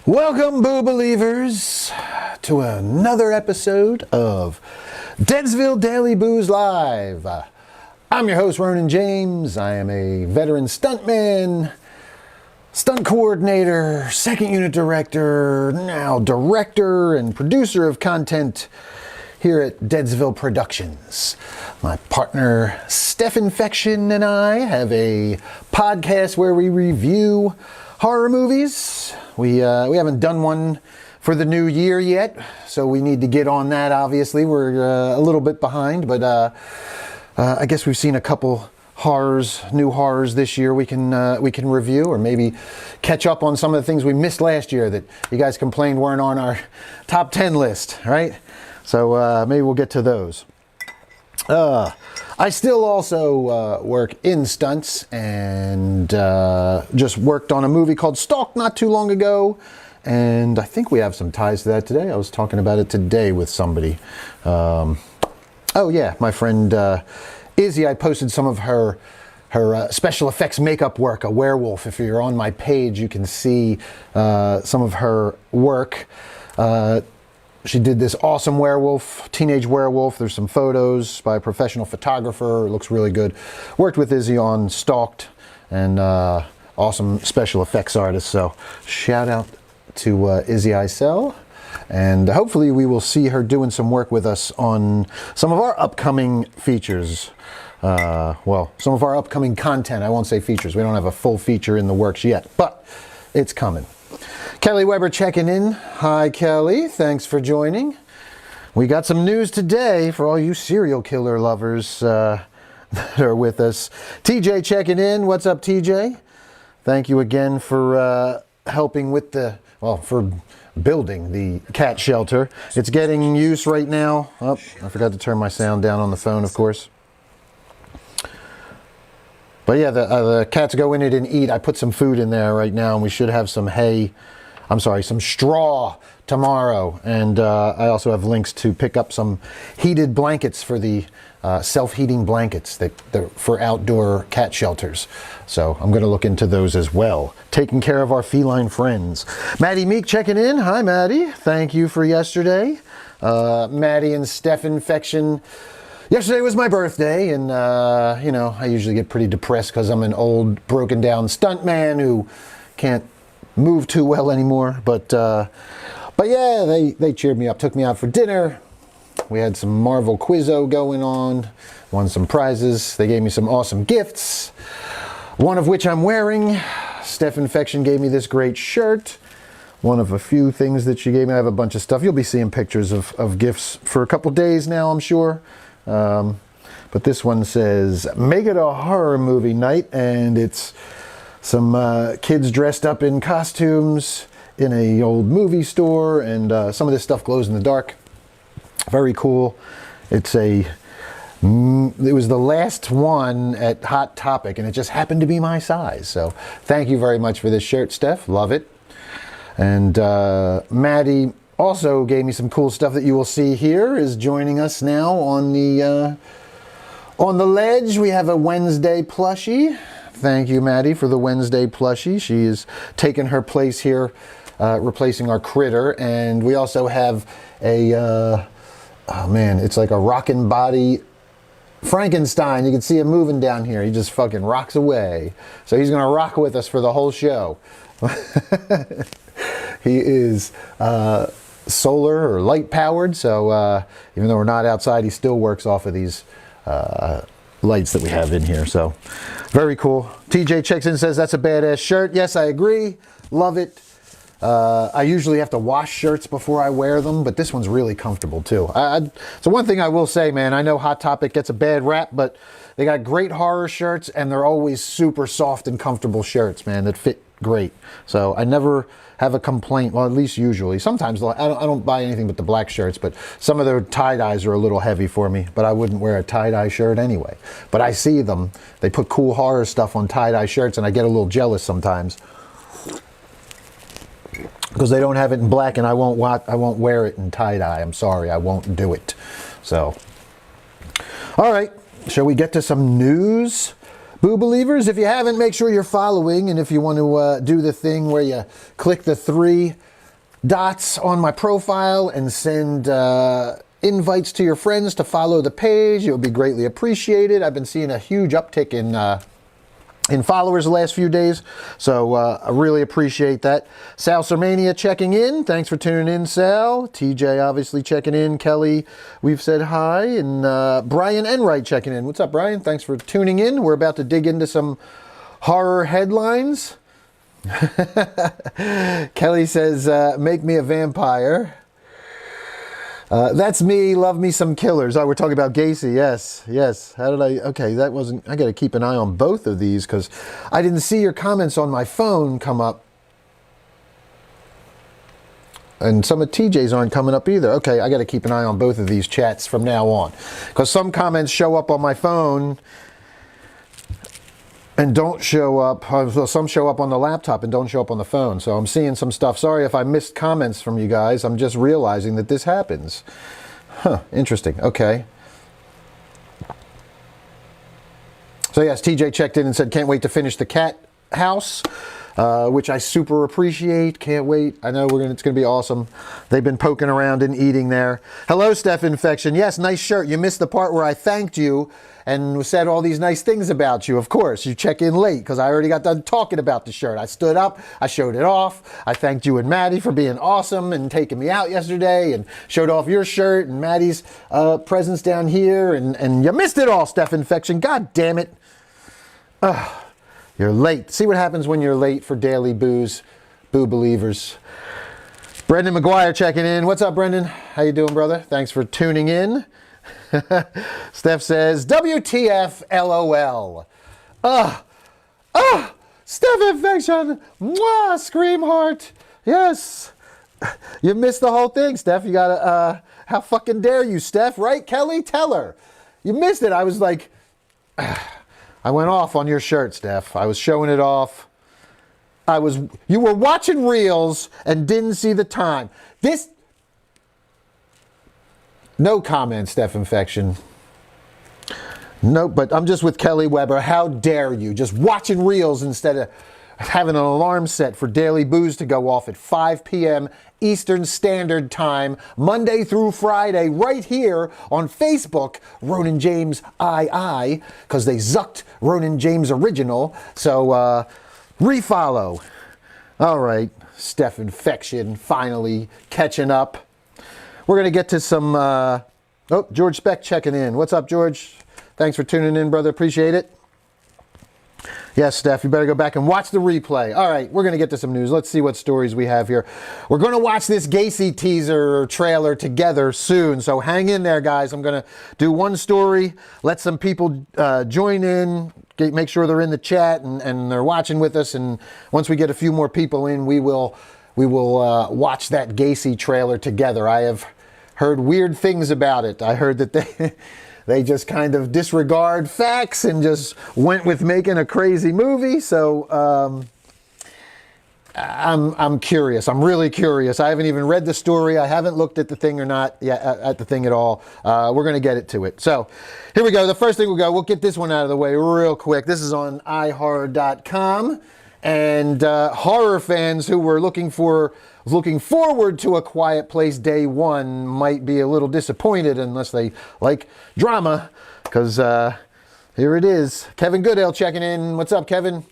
Welcome, Boo Believers, to another episode of Deadsville Daily Booze Live. I'm your host, Ronin James. I am a veteran stuntman, stunt coordinator, second unit director, now director and producer of content here at Deadsville Productions. My partner, Steph Infection, and I have a podcast where we review horror movies. We haven't done one for the new year yet, so we need to get on that, obviously. We're a little bit behind, but I guess we've seen a couple new horrors this year we can review, or maybe catch up on some of the things we missed last year that you guys complained weren't on our top 10 list, right? So maybe we'll get to those. I still also work in stunts and just worked on a movie called Stalk not too long ago, and I think we have some ties to that today. I was talking about it today with somebody. Oh yeah, my friend Izzy, I posted some of her special effects makeup work, a werewolf. If you're on my page, you can see some of her work. She did this awesome werewolf, teenage werewolf. There's some photos by a professional photographer. It looks really good. Worked with Izzy on Stalked, and awesome special effects artist. So shout out to Izzy Isel. And hopefully we will see her doing some work with us on some of our upcoming features. Well, some of our upcoming content. I won't say features. We don't have a full feature in the works yet, but it's coming. Kelly Weber checking in. Hi, Kelly. Thanks for joining. We got some news today for all you serial killer lovers that are with us. TJ checking in. What's up, TJ? Thank you again for helping with for building the cat shelter. It's getting use right now. Oh, I forgot to turn my sound down on the phone, of course. But yeah, the cats go in it and eat. I put some food in there right now, and we should have some some straw tomorrow. And I also have links to pick up some heated blankets for the self-heating blankets for outdoor cat shelters. So I'm going to look into those as well. Taking care of our feline friends. Maddie Meek checking in. Hi, Maddie. Thank you for yesterday. Maddie and Steph Infection. Yesterday was my birthday, and I usually get pretty depressed because I'm an old, broken down stuntman who can't move too well anymore. But yeah, they cheered me up, took me out for dinner. We had some Marvel Quizzo going on, won some prizes. They gave me some awesome gifts, one of which I'm wearing. Steph Infection gave me this great shirt. One of a few things that she gave me. I have a bunch of stuff. You'll be seeing pictures of gifts for a couple days now, I'm sure. But this one says, make it a horror movie night, and it's some kids dressed up in costumes in a old movie store, and some of this stuff glows in the dark. Very cool. It was the last one at Hot Topic, and it just happened to be my size. So thank you very much for this shirt, Steph. Love it. And Maddie also gave me some cool stuff that you will see here, is joining us now on the ledge. We have a Wednesday plushie. Thank you, Maddie, for the Wednesday plushie. She is taking her place here, replacing our critter. And we also have it's like a rockin' body Frankenstein. You can see him moving down here. He just fucking rocks away. So he's gonna rock with us for the whole show. He is solar or light powered, so even though we're not outside, he still works off of these lights that we have in here. So very cool. TJ checks in and says that's a badass shirt. Yes, I agree. Love it. I usually have to wash shirts before I wear them, but this one's really comfortable too. So one thing I will say, man, I know Hot Topic gets a bad rap, but they got great horror shirts, and they're always super soft and comfortable shirts, man, that fit great. So I never have a complaint. Well, at least usually. Sometimes I don't buy anything but the black shirts, but some of their tie-dyes are a little heavy for me, but I wouldn't wear a tie-dye shirt anyway. But I see them. They put cool horror stuff on tie-dye shirts, and I get a little jealous sometimes because they don't have it in black, and I won't wear it in tie-dye. I'm sorry, I won't do it. So, all right, shall we get to some news? Boo Believers, if you haven't, make sure you're following, and if you want to do the thing where you click the 3 dots on my profile and send invites to your friends to follow the page. It would be greatly appreciated. I've been seeing a huge uptick in followers the last few days, so I really appreciate that. Sal Sermania checking in. Thanks for tuning in, Sal. TJ obviously checking in. Kelly, we've said hi. And Brian Enright checking in. What's up, Brian? Thanks for tuning in. We're about to dig into some horror headlines. Kelly says, make me a vampire. That's me, love me some killers. Oh, we're talking about Gacy, yes. How did I, okay, that wasn't, I got to keep an eye on both of these because I didn't see your comments on my phone come up. And some of TJ's aren't coming up either. Okay, I got to keep an eye on both of these chats from now on because some comments show up on my phone and don't show up, well, some show up on the laptop and don't show up on the phone. So I'm seeing some stuff. Sorry if I missed comments from you guys. I'm just realizing that this happens. Huh, interesting. Okay. So yes, TJ checked in and said, can't wait to finish the cat house, which I super appreciate. Can't wait. I know it's going to be awesome. They've been poking around and eating there. Hello, Steph Infection. Yes, nice shirt. You missed the part where I thanked you and said all these nice things about you. Of course, you check in late because I already got done talking about the shirt. I stood up, I showed it off. I thanked you and Maddie for being awesome and taking me out yesterday and showed off your shirt and Maddie's presence down here. And you missed it all, Steph Infection. God damn it. You're late. See what happens when you're late for Daily Booze, Boo Believers. Brendan McGuire checking in. What's up, Brendan? How you doing, brother? Thanks for tuning in. Steph says, WTF LOL. Steph Infection. Mwah, scream heart. Yes. You missed the whole thing, Steph. You gotta, how fucking dare you, Steph, right? Kelly, tell her. You missed it. I was like, I went off on your shirt, Steph. I was showing it off. You were watching reels and didn't see the time. No comment, Steph Infection. Nope, but I'm just with Kelly Weber. How dare you? Just watching reels instead of having an alarm set for Daily Booze to go off at 5 p.m. Eastern Standard Time, Monday through Friday, right here on Facebook, Ronin James II, because they zucked Ronin James Original. So, refollow. All right, Steph Infection finally catching up. We're going to get to some, George Speck checking in. What's up, George? Thanks for tuning in, brother. Appreciate it. Yes, Steph, you better go back and watch the replay. All right, we're going to get to some news. Let's see what stories we have here. We're going to watch this Gacy teaser or trailer together soon, so hang in there, guys. I'm going to do one story, let some people join in, make sure they're in the chat and they're watching with us, and once we get a few more people in, we will watch that Gacy trailer together. I have heard weird things about it. I heard that they just kind of disregard facts and just went with making a crazy movie. So I'm curious. I'm really curious. I haven't even read the story. I haven't looked at the thing or not yet at the thing at all. We're going to get it to it. So here we go. The first thing we'll get this one out of the way real quick. This is on ihorror.com. And horror fans who were looking forward to A Quiet Place Day 1 might be a little disappointed unless they like drama, because here it is. Kevin Goodale checking in. What's up, Kevin?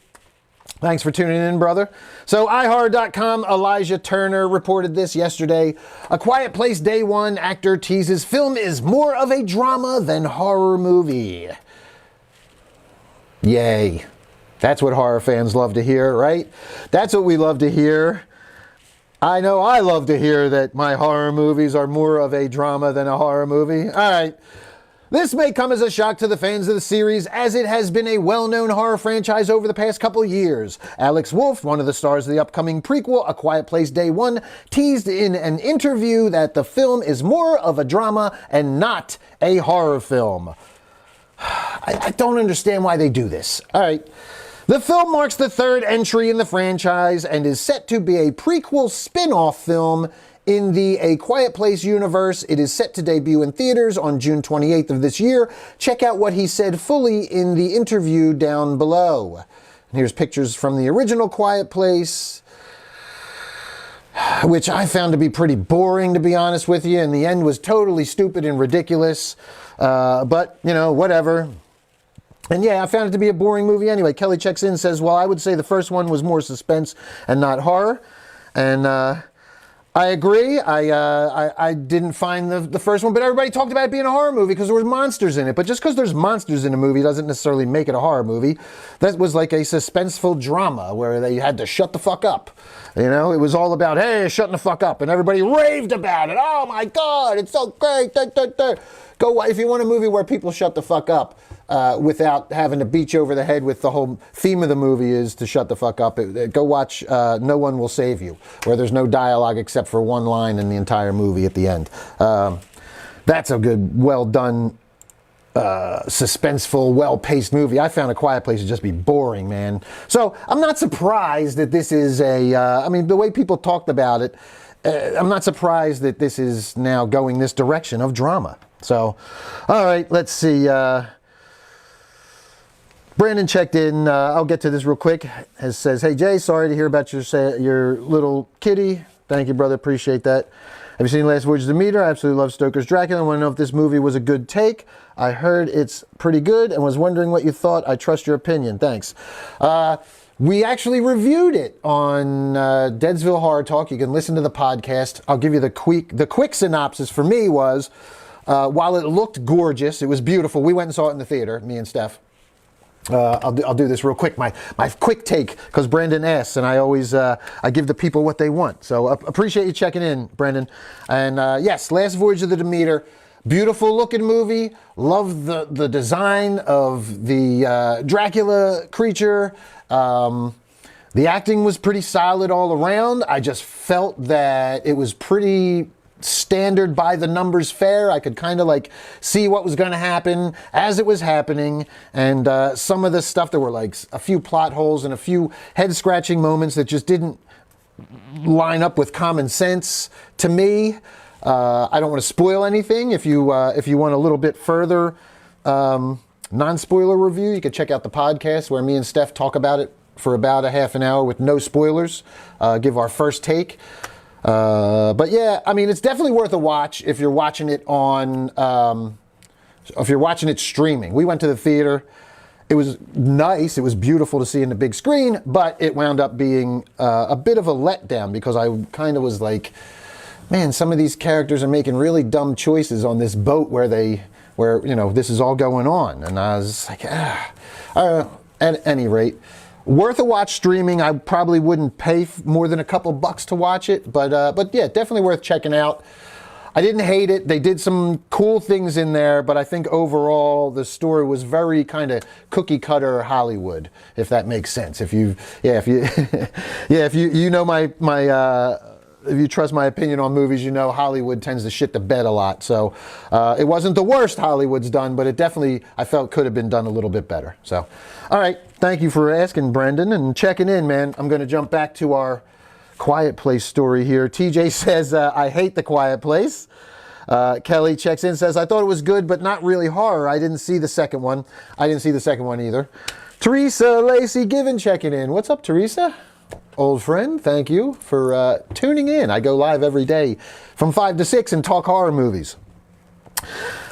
Thanks for tuning in, brother. So iHorror.com, Elijah Turner reported this yesterday. A Quiet Place Day 1 actor teases film is more of a drama than horror movie. Yay. That's what horror fans love to hear, right? That's what we love to hear. I know I love to hear that my horror movies are more of a drama than a horror movie. All right. This may come as a shock to the fans of the series, as it has been a well-known horror franchise over the past couple of years. Alex Wolff, one of the stars of the upcoming prequel, A Quiet Place Day 1, teased in an interview that the film is more of a drama and not a horror film. I don't understand why they do this. All right. The film marks the third entry in the franchise and is set to be a prequel spin-off film in the A Quiet Place universe. It is set to debut in theaters on June 28th of this year. Check out what he said fully in the interview down below. And here's pictures from the original Quiet Place. which I found to be pretty boring, to be honest with you. And the end was totally stupid and ridiculous. But, you know, whatever. And yeah, I found it to be a boring movie anyway. Kelly checks in and says, well, I would say the first one was more suspense and not horror. And I agree. I didn't find the first one, but everybody talked about it being a horror movie because there was monsters in it. But just because there's monsters in a movie doesn't necessarily make it a horror movie. That was like a suspenseful drama where they had to shut the fuck up. You know, it was all about, hey, shutting the fuck up. And everybody raved about it. Oh my God, it's so great. Go, if you want a movie where people shut the fuck up without having to beat you over the head with the whole theme of the movie is to shut the fuck up, go watch No One Will Save You, where there's no dialogue except for one line in the entire movie at the end. That's a good, well done, suspenseful, well-paced movie. I found A Quiet Place to just be boring, man. So I'm not surprised that this is I mean, the way people talked about it, I'm not surprised that this is now going this direction of drama. So, all right, let's see. Brandon checked in. I'll get to this real quick. Says, hey, Jay, sorry to hear about your little kitty. Thank you, brother. Appreciate that. Have you seen Last Voyage of the Meter? I absolutely love Stoker's Dracula. I want to know if this movie was a good take. I heard it's pretty good and was wondering what you thought. I trust your opinion. Thanks. We actually reviewed it on Deadsville Horror Talk. You can listen to the podcast. I'll give you the quick synopsis for me was, while it looked gorgeous, it was beautiful. We went and saw it in the theater, me and Steph. I'll do this real quick. My quick take, because Brandon asks, and I always I give the people what they want. So appreciate you checking in, Brandon. And yes, Last Voyage of the Demeter, beautiful looking movie. Love the design of the Dracula creature. The acting was pretty solid all around. I just felt that it was pretty standard by the numbers fare. I could kind of like see what was going to happen as it was happening, and some of the stuff, there were like a few plot holes and a few head scratching moments that just didn't line up with common sense to me. I don't want to spoil anything. If you want a little bit further non-spoiler review, you can check out the podcast where me and Steph talk about it for about a half an hour with no spoilers, give our first take. But yeah, I mean, it's definitely worth a watch if you're watching it on, if you're watching it streaming. We went to the theater. It was nice. It was beautiful to see in the big screen, but it wound up being a bit of a letdown because I kind of was like, man, some of these characters are making really dumb choices on this boat where you know, this is all going on. And I was like, at any rate, worth a watch streaming. I probably wouldn't pay more than a couple bucks to watch it, but yeah, definitely worth checking out. I didn't hate it. They did some cool things in there, but I think overall the story was very kind of cookie cutter Hollywood, if that makes sense. If you if you trust my opinion on movies, you know Hollywood tends to shit the bed a lot. So it wasn't the worst Hollywood's done, but it definitely, I felt, could have been done a little bit better. So, all right. Thank you for asking, Brendan, and checking in, man. I'm going to jump back to our Quiet Place story here. TJ says, I hate The Quiet Place. Kelly checks in, says, I thought it was good, but not really horror. I didn't see the second one. I didn't see the second one either. Teresa Lacey Given checking in. What's up, Teresa? Old friend, thank you for tuning in. I go live every day from 5 to 6 and talk horror movies.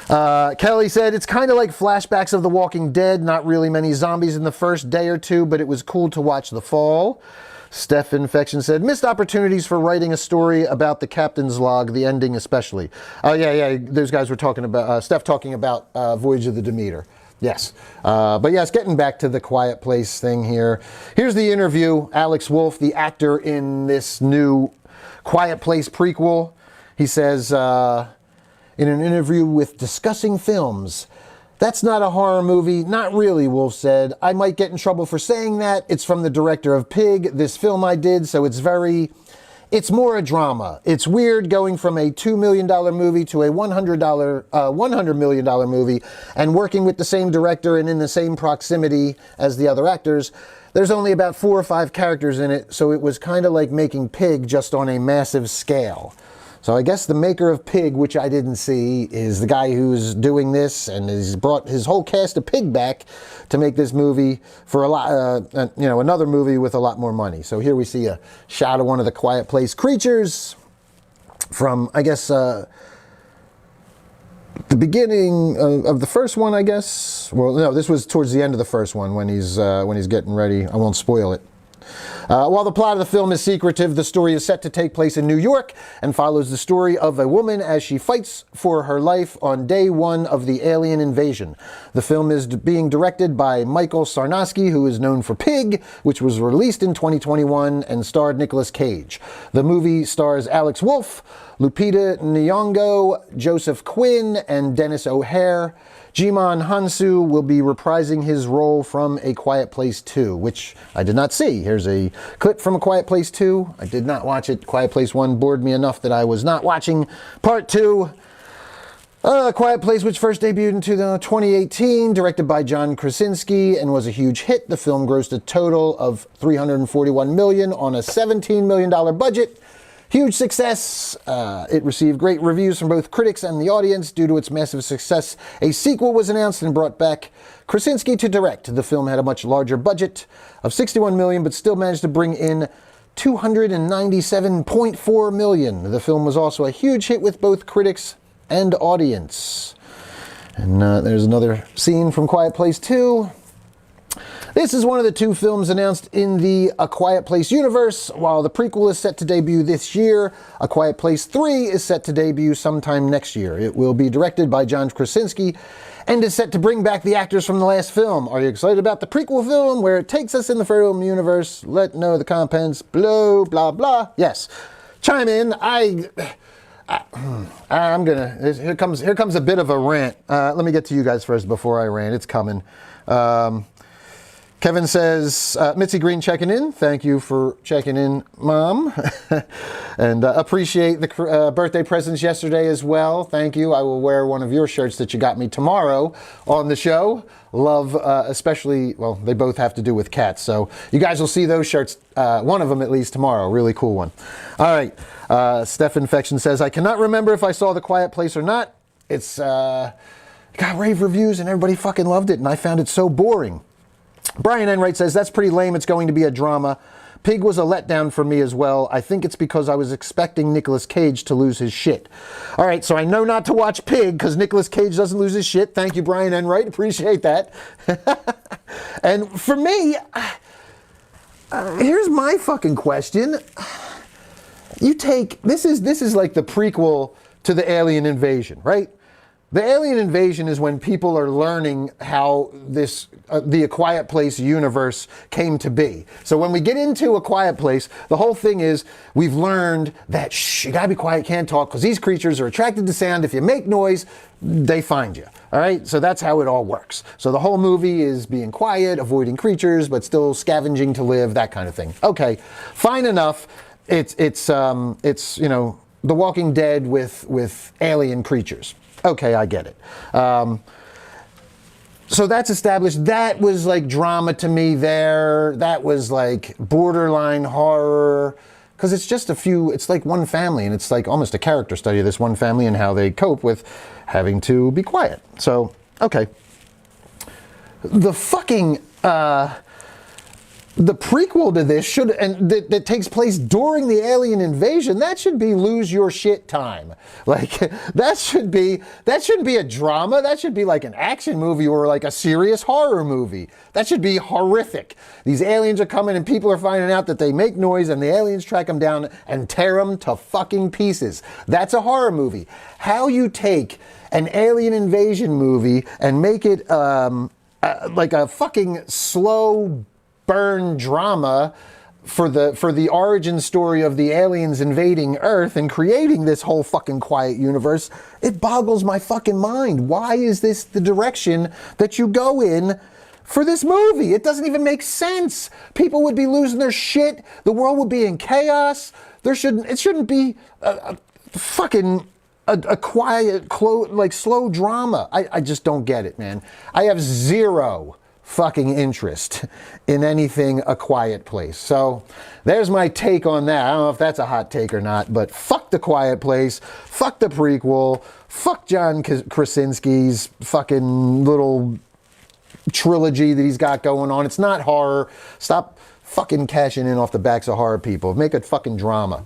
Kelly said, it's kind of like flashbacks of The Walking Dead. Not really many zombies in the first day or two, but it was cool to watch The Fall. Steph Infection said, missed opportunities for writing a story about the captain's log, the ending especially. Oh, yeah, those guys were talking about, Steph talking about Voyage of the Demeter. Yes. But yes, getting back to the Quiet Place thing here. Here's the interview. Alex Wolff, the actor in this new Quiet Place prequel. He says, in an interview with Discussing Films, that's not a horror movie. Not really, Wolff said. I might get in trouble for saying that. It's from the director of Pig, this film I did, so it's more a drama. It's weird going from a $2 million movie to a $100 million movie and working with the same director and in the same proximity as the other actors. There's only about 4 or 5 characters in it, so it was kind of like making Pig just on a massive scale. So I guess the maker of Pig, which I didn't see, is the guy who's doing this, and he's brought his whole cast of Pig back to make this movie for a lot, another movie with a lot more money. So here we see a shot of one of the Quiet Place creatures from, I guess, the beginning of the first one, I guess. Well, no, this was towards the end of the first one when he's getting ready. I won't spoil it. While the plot of the film is secretive, the story is set to take place in New York and follows the story of a woman as she fights for her life on day one of the alien invasion. The film is being directed by Michael Sarnowski, who is known for Pig, which was released in 2021 and starred Nicolas Cage. The movie stars Alex Wolff, Lupita Nyong'o, Joseph Quinn, and Dennis O'Hare. Jimon Hansu will be reprising his role from A Quiet Place 2, which I did not see. Here's a clip from A Quiet Place 2. I did not watch it. Quiet Place 1 bored me enough that I was not watching Part 2. Quiet Place, which first debuted in 2018, directed by John Krasinski, and was a huge hit. The film grossed a total of $341 million on a $17 million budget. Huge success. It received great reviews from both critics and the audience. Due to its massive success, a sequel was announced and brought back Krasinski to direct. The film had a much larger budget of $61 million, but still managed to bring in $297.4 million. The film was also a huge hit with both critics and audience. And there's another scene from Quiet Place 2. This is one of the two films announced in the A Quiet Place universe. While the prequel is set to debut this year, A Quiet Place 3 is set to debut sometime next year. It will be directed by John Krasinski and is set to bring back the actors from the last film. Are you excited about the prequel film where it takes us in the film universe? Let know the contents, blah, blah, blah. Yes. Chime in. I'm gonna, here comes a bit of a rant. Let me get to you guys first before I rant. It's coming. Kevin says, Mitzi Green checking in. Thank you for checking in, Mom. And appreciate the birthday presents yesterday as well. Thank you. I will wear one of your shirts that you got me tomorrow on the show. Love, especially, well, they both have to do with cats. So you guys will see those shirts, one of them at least tomorrow. Really cool one. All right. Steph Infection says, I cannot remember if I saw The Quiet Place or not. It's got rave reviews and everybody fucking loved it. And I found it so boring. Brian Enright says, that's pretty lame. It's going to be a drama. Pig was a letdown for me as well. I think it's because I was expecting Nicolas Cage to lose his shit. All right, so I know not to watch Pig because Nicolas Cage doesn't lose his shit. Thank you, Brian Enright. Appreciate that. And for me, here's my fucking question. You take, this is like the prequel to the alien invasion, right? The alien invasion is when people are learning how this, the A Quiet Place universe came to be. So when we get into A Quiet Place, the whole thing is we've learned that, shh, you gotta be quiet, can't talk, because these creatures are attracted to sound. If you make noise, they find you. All right, so that's how it all works. So the whole movie is being quiet, avoiding creatures, but still scavenging to live, that kind of thing. Okay, fine enough. It's you know, The Walking Dead with alien creatures. Okay, I get it. So that's established. That was like drama to me there. That was like borderline horror. Because it's just it's like one family, and it's like almost a character study of this one family and how they cope with having to be quiet. So, okay. The fucking... the prequel to this that takes place during the alien invasion, that should be lose your shit time. Like that shouldn't be a drama. That should be like an action movie or like a serious horror movie. That should be horrific. These aliens are coming and people are finding out that they make noise and the aliens track them down and tear them to fucking pieces. That's a horror movie. How you take an alien invasion movie and make it like a fucking slow burn drama for the origin story of the aliens invading Earth and creating this whole fucking quiet universe, it boggles my fucking mind. Why is this the direction that you go in for this movie? It doesn't even make sense. People would be losing their shit. The world would be in chaos. It shouldn't be a quiet, like slow drama. I just don't get it, man. I have zero fucking interest in anything A Quiet Place. So there's my take on that. I don't know if that's a hot take or not, but fuck The Quiet Place, fuck the prequel, fuck John Krasinski's fucking little trilogy that he's got going on. It's not horror. Stop fucking cashing in off the backs of horror people. Make it fucking drama.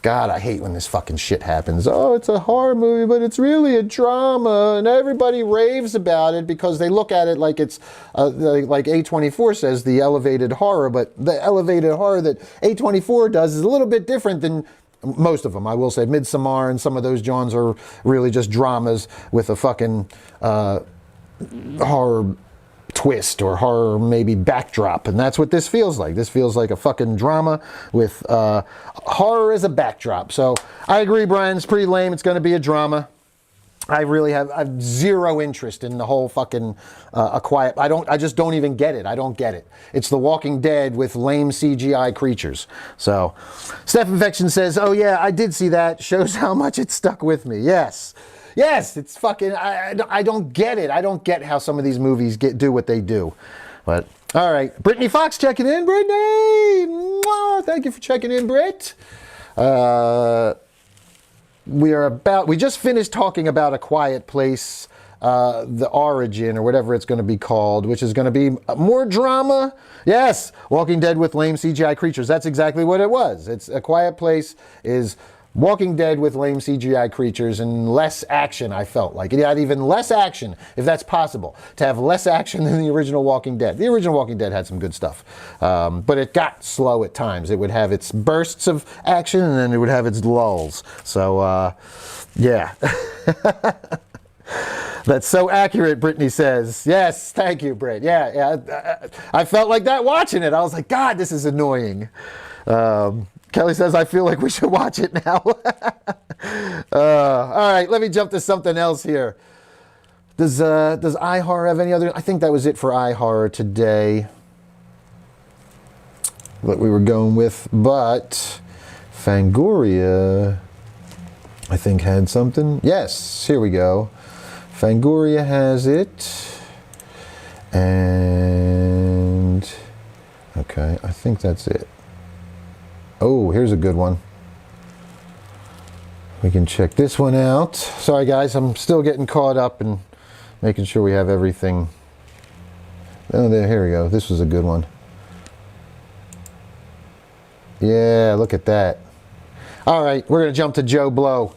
God, I hate when this fucking shit happens. Oh, it's a horror movie, but it's really a drama, and everybody raves about it because they look at it like it's, like A24 says, the elevated horror, but the elevated horror that A24 does is a little bit different than most of them. I will say Midsommar and some of those Johns are really just dramas with a fucking horror twist or horror maybe backdrop, and that's what this feels like. This feels like a fucking drama with horror as a backdrop. So I agree, Brian, it's pretty lame. It's going to be a drama. I've zero interest in the whole fucking A Quiet. I just don't even get it. I don't get it. It's The Walking Dead with lame CGI creatures. So Steph Infection says, oh yeah, I did see that. Shows how much it stuck with me. Yes, it's fucking, I don't get it. I don't get how some of these movies do what they do. But, all right. Brittany Fox checking in. Brittany! Mwah, thank you for checking in, Britt. We just finished talking about A Quiet Place, the origin, or whatever it's going to be called, which is going to be more drama. Yes, Walking Dead with lame CGI creatures. That's exactly what it was. It's A Quiet Place is Walking Dead with lame CGI creatures and less action, I felt like. It had even less action, if that's possible, to have less action than the original Walking Dead. The original Walking Dead had some good stuff, but it got slow at times. It would have its bursts of action, and then it would have its lulls. So, yeah. That's so accurate, Brittany says. Yes, thank you, Britt. Yeah. I felt like that watching it. I was like, God, this is annoying. Kelly says, I feel like we should watch it now. All right, let me jump to something else here. Does iHorror have any other? I think that was it for iHorror today. What we were going with, but Fangoria, I think, had something. Yes, here we go. Fangoria has it. And, okay, I think that's it. Oh, here's a good one. We can check this one out. Sorry guys, I'm still getting caught up and making sure we have everything. Oh, here we go. This was a good one. Yeah, look at that. All right, we're going to jump to Joe Blow.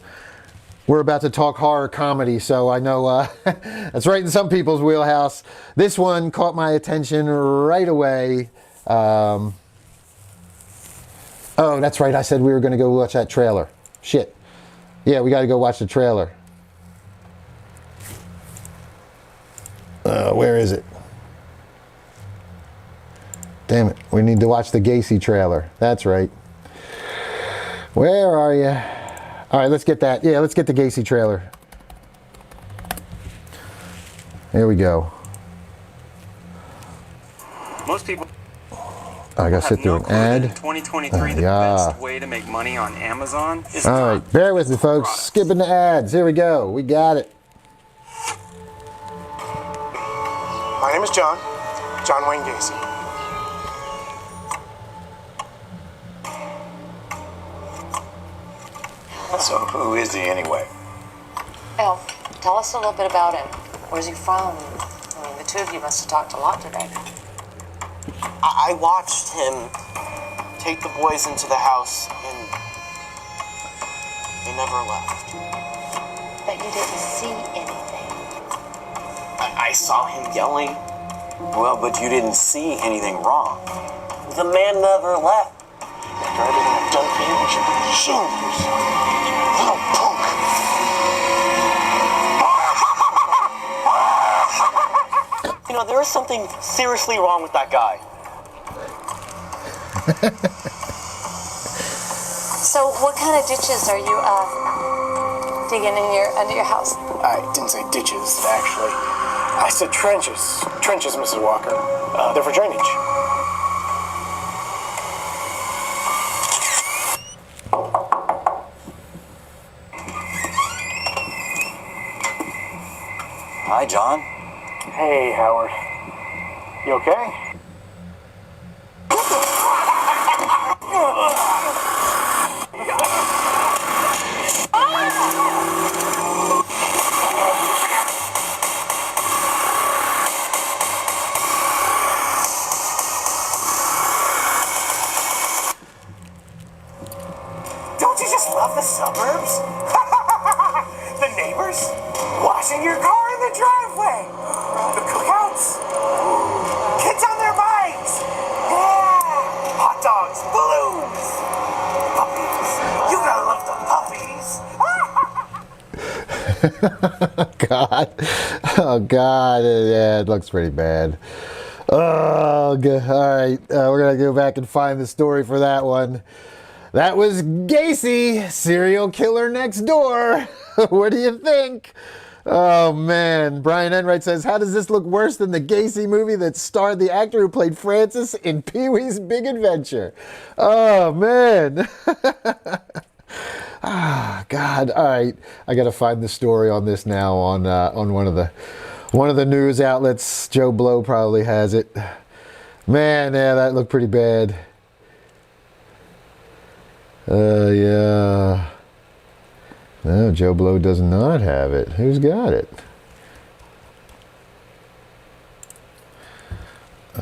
We're about to talk horror comedy, so I know that's right in some people's wheelhouse. This one caught my attention right away. Oh, that's right. I said we were going to go watch that trailer. Shit. Yeah, we got to go watch the trailer. Where is it? Damn it. We need to watch the Gacy trailer. That's right. Where are you? All right, let's get that. Yeah, let's get the Gacy trailer. Here we go. Most people... I gotta sit through an ad. 2023, the best way to make money on Amazon is all right, bear with me, folks. Products. Skipping the ads. Here we go. We got it. My name is John Wayne Gacy. So who is he anyway? Elf, tell us a little bit about him. Where's he from? I mean, the two of you must have talked a lot today. I watched him take the boys into the house, and they never left. But you didn't see anything. I saw him yelling. Well, but you didn't see anything wrong. The man never left. After everything I've done for you, you should be ashamed of yourself. Little punk. You know, there is something seriously wrong with that guy. So what kind of ditches are you digging under your house? I didn't say ditches, actually. I said trenches. Trenches, Mrs. Walker. They're for drainage. Hi, John. Hey, Howard. You okay? Don't you just love the suburbs? The neighbors? Washing your car in the driveway? The cookouts? Kids on their bikes? Yeah! Hot dogs, balloons! Puppies! You gotta love the puppies! God. Oh, God. Yeah, it looks pretty bad. Oh, good. All right. We're going to go back and find the story for that one. That was Gacy, serial killer next door. What do you think? Oh, man. Brian Enright says, how does this look worse than the Gacy movie that starred the actor who played Francis in Pee-wee's Big Adventure? Oh, man. Ah, God. All right. I got to find the story on this now on one of the news outlets. Joe Blow probably has it. Man, yeah, that looked pretty bad. Yeah. No, Joe Blow does not have it. Who's got it?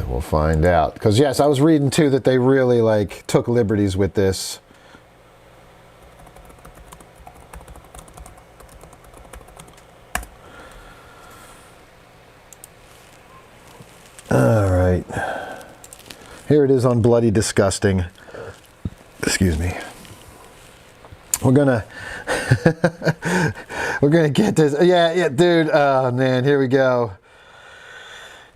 We'll find out. Because, yes, I was reading, too, that they really, like, took liberties with this. All right. Here it is on Bloody Disgusting. Excuse me. We're gonna get this. Yeah, dude. Oh man, here we go.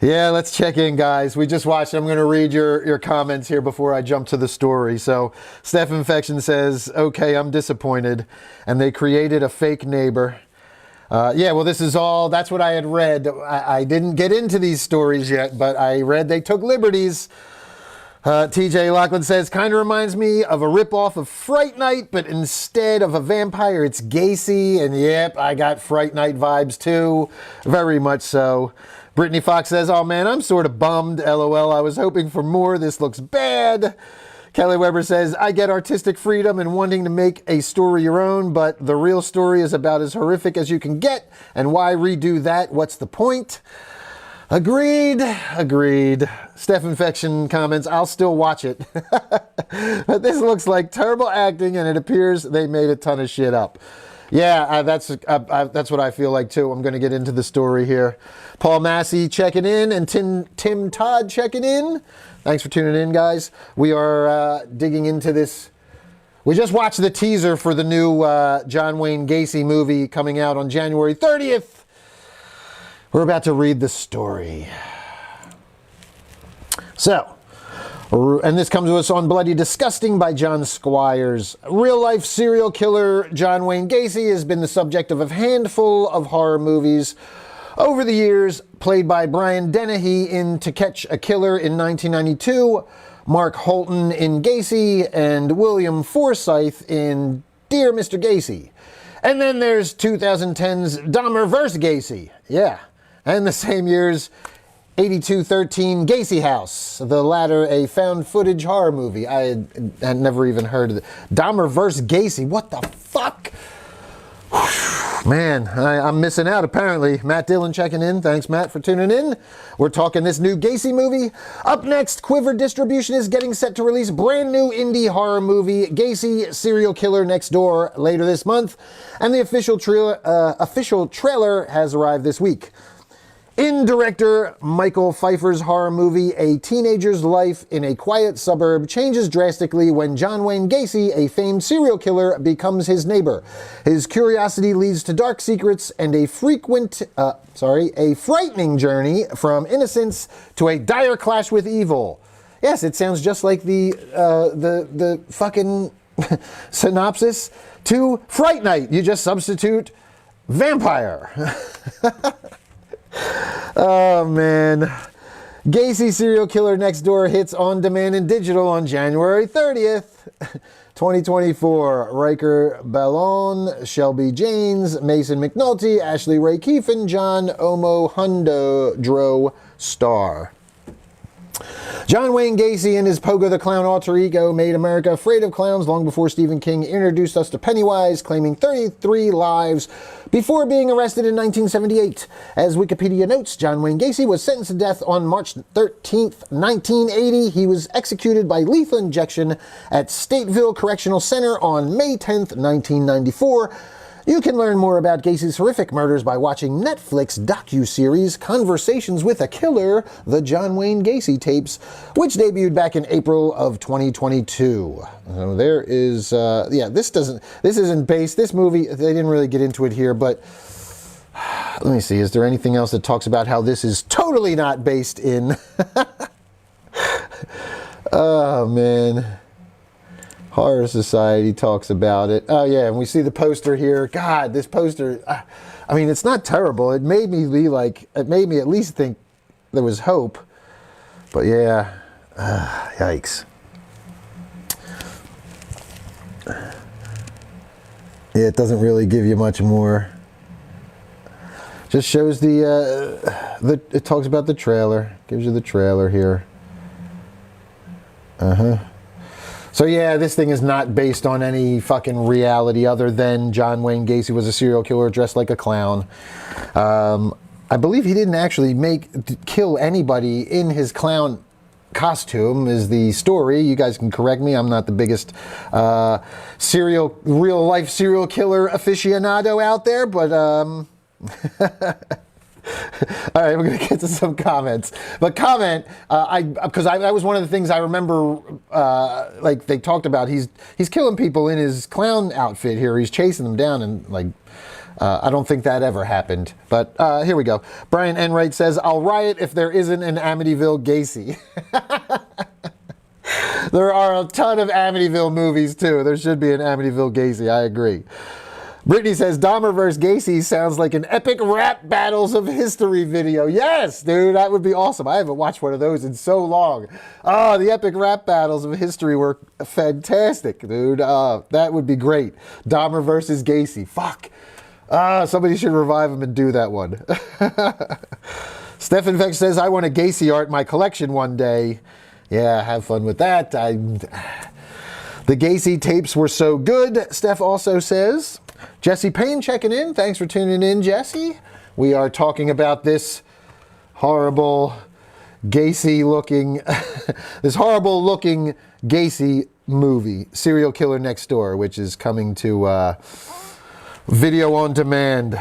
Yeah, let's check in, guys. We just watched. I'm gonna read your comments here before I jump to the story. So, Steph Infection says, "Okay, I'm disappointed, and they created a fake neighbor." Yeah, well, this is all. That's what I had read. I didn't get into these stories yet, but I read they took liberties. TJ Lachlan says, kind of reminds me of a ripoff of Fright Night, but instead of a vampire, it's Gacy. And yep, I got Fright Night vibes too. Very much so. Brittany Fox says, oh man, I'm sort of bummed. LOL, I was hoping for more. This looks bad. Kelly Weber says, I get artistic freedom and wanting to make a story your own, but the real story is about as horrific as you can get. And why redo that? What's the point? Agreed. Steph Infection comments, I'll still watch it. But this looks like terrible acting and it appears they made a ton of shit up. Yeah, that's what I feel like too. I'm going to get into the story here. Paul Massey checking in and Tim Todd checking in. Thanks for tuning in, guys. We are digging into this. We just watched the teaser for the new John Wayne Gacy movie coming out on January 30th. We're about to read the story. So, and this comes to us on Bloody Disgusting by John Squires. Real-life serial killer John Wayne Gacy has been the subject of a handful of horror movies over the years, played by Brian Dennehy in To Catch a Killer in 1992, Mark Holton in Gacy, and William Forsythe in Dear Mr. Gacy. And then there's 2010's Dahmer vs. Gacy. Yeah. And the same year's 8213 Gacy House, the latter a found footage horror movie. I had never even heard of it. Dahmer vs. Gacy, what the fuck? Man, I'm missing out apparently. Matt Dillon checking in. Thanks, Matt, for tuning in. We're talking this new Gacy movie. Up next, Quiver Distribution is getting set to release brand new indie horror movie, Gacy, Serial Killer Next Door, later this month. And the official trailer has arrived this week. In director Michael Pfeiffer's horror movie, a teenager's life in a quiet suburb changes drastically when John Wayne Gacy, a famed serial killer, becomes his neighbor. His curiosity leads to dark secrets and a frightening journey from innocence to a dire clash with evil. Yes, it sounds just like the fucking synopsis to Fright Night. You just substitute vampire. Oh, man. Gacy Serial Killer Next Door hits on demand and digital on January 30th, 2024. Riker Ballon, Shelby Janes, Mason McNulty, Ashley Ray Keefe, and John Omohundro star. John Wayne Gacy and his Pogo the Clown alter ego made America afraid of clowns long before Stephen King introduced us to Pennywise, claiming 33 lives before being arrested in 1978. As Wikipedia notes, John Wayne Gacy was sentenced to death on March 13th, 1980. He was executed by lethal injection at Stateville Correctional Center on May 10th, 1994. You can learn more about Gacy's horrific murders by watching Netflix docuseries Conversations with a Killer, The John Wayne Gacy Tapes, which debuted back in April of 2022. So there is, this isn't based, this movie, they didn't really get into it here, but let me see, is there anything else that talks about how this is totally not based in? Oh, man. Horror Society talks about it. Oh yeah, and we see the poster here. God, this poster, I mean, it's not terrible. It made me at least think there was hope. But yeah, yikes. Yeah, it doesn't really give you much more. Just shows it talks about the trailer. Gives you the trailer here. So yeah, this thing is not based on any fucking reality other than John Wayne Gacy was a serial killer dressed like a clown. I believe he didn't actually kill anybody in his clown costume is the story. You guys can correct me. I'm not the biggest real life serial killer aficionado out there, but all right, we're going to get to some comments. But comment, because that was one of the things I remember, like they talked about. He's killing people in his clown outfit here. He's chasing them down, and I don't think that ever happened. But here we go. Brian Enright says, "I'll riot if there isn't an Amityville Gacy." There are a ton of Amityville movies too. There should be an Amityville Gacy. I agree. Brittany says, Dahmer vs. Gacy sounds like an epic rap battles of history video. Yes, dude, that would be awesome. I haven't watched one of those in so long. Oh, the epic rap battles of history were fantastic, dude. That would be great. Dahmer versus Gacy. Fuck. Somebody should revive him and do that one. Stefan Vex says, I want a Gacy art in my collection one day. Yeah, have fun with that. The Gacy tapes were so good, Steph also says. Jesse Payne checking in. Thanks for tuning in, Jesse. We are talking about this horrible Gacy-looking, this horrible-looking Gacy movie, Serial Killer Next Door, which is coming to video on demand.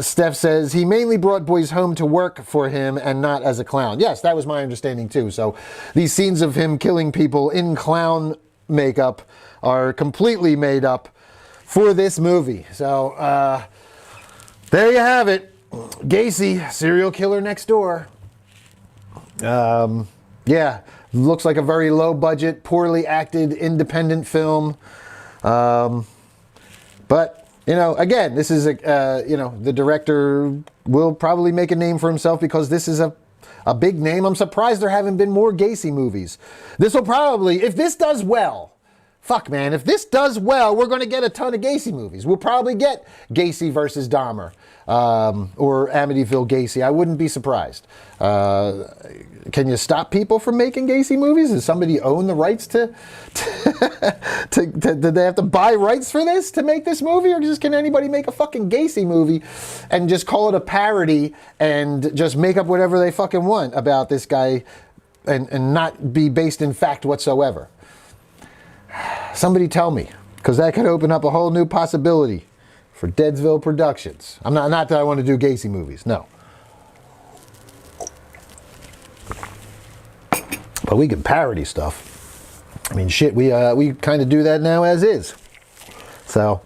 Steph says, he mainly brought boys home to work for him and not as a clown. Yes, that was my understanding too. So these scenes of him killing people in clown makeup are completely made up for this movie. So there you have it. Gacy, Serial Killer Next Door. Yeah, looks like a very low budget, poorly acted, independent film. But, you know, again, this is the director will probably make a name for himself because this is a big name. I'm surprised there haven't been more Gacy movies. This will probably, if this does well, fuck man, if this does well, we're going to get a ton of Gacy movies. We'll probably get Gacy versus Dahmer or Amityville Gacy. I wouldn't be surprised. Can you stop people from making Gacy movies? Does somebody own the rights to did they have to buy rights for this to make this movie? Or just can anybody make a fucking Gacy movie and just call it a parody and just make up whatever they fucking want about this guy and not be based in fact whatsoever? Somebody tell me, because that could open up a whole new possibility for Deadsville Productions. I'm not that I want to do Gacy movies, no. But we can parody stuff. I mean, shit, we kind of do that now as is. So,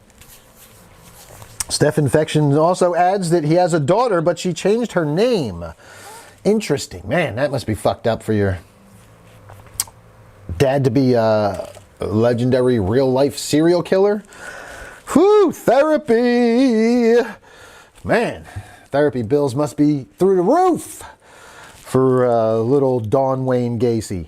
Steph Infection also adds that he has a daughter, but she changed her name. Interesting. Man, that must be fucked up for your dad to be a legendary real-life serial killer. Whew, therapy. Man, therapy bills must be through the roof for little Dawn Wayne Gacy.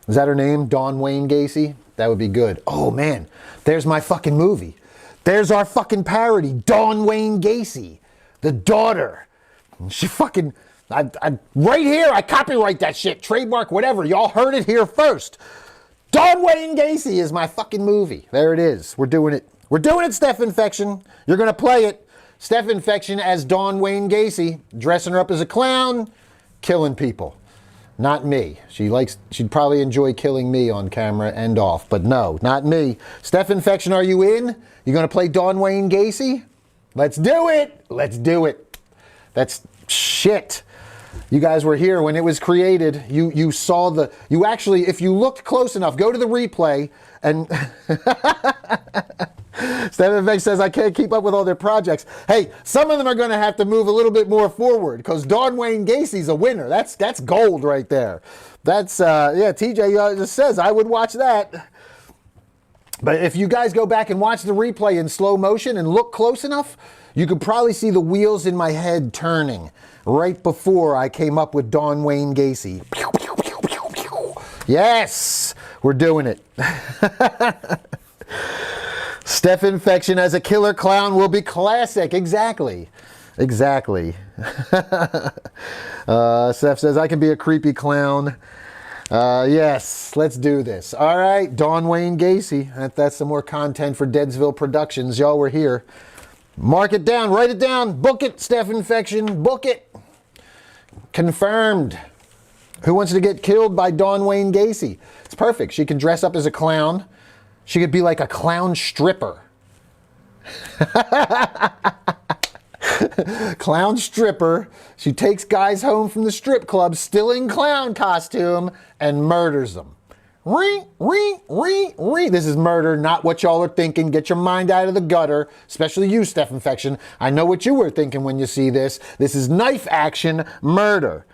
Is that her name? Dawn Wayne Gacy? That would be good. Oh, man, there's my fucking movie. There's our fucking parody, Dawn Wayne Gacy, the daughter. She fucking, Right here, I copyright that shit, trademark, whatever. Y'all heard it here first. Don Wayne Gacy is my fucking movie. There it is. We're doing it. We're doing it, Steph Infection. You're going to play it. Steph Infection as Don Wayne Gacy, dressing her up as a clown, killing people. Not me. She'd probably enjoy killing me on camera and off, but no, not me. Steph Infection, are you in? You going to play Don Wayne Gacy? Let's do it. Let's do it. That's shit. You guys were here when it was created. You saw you actually, if you looked close enough, go to the replay and Stephen Beck says, I can't keep up with all their projects. Hey, some of them are going to have to move a little bit more forward because Don Wayne Gacy's a winner. That's gold right there. That's, TJ just says, I would watch that. But if you guys go back and watch the replay in slow motion and look close enough, you could probably see the wheels in my head turning right before I came up with Don Wayne Gacy. Yes, we're doing it. Steph Infection as a killer clown will be classic. Exactly. Exactly. Steph says, I can be a creepy clown. Yes, let's do this. All right, Don Wayne Gacy. That's some more content for Deadsville Productions. Y'all were here. Mark it down. Write it down. Book it, Steph Infection. Book it. Confirmed. Who wants to get killed by Don Wayne Gacy? It's perfect. She can dress up as a clown. She could be like a clown stripper. Clown stripper. She takes guys home from the strip club still in clown costume and murders them. Ring, ring, ring, ring. This is murder, not what y'all are thinking. Get your mind out of the gutter, especially you, Steph Infection. I know what you were thinking when you see this. This is knife action murder.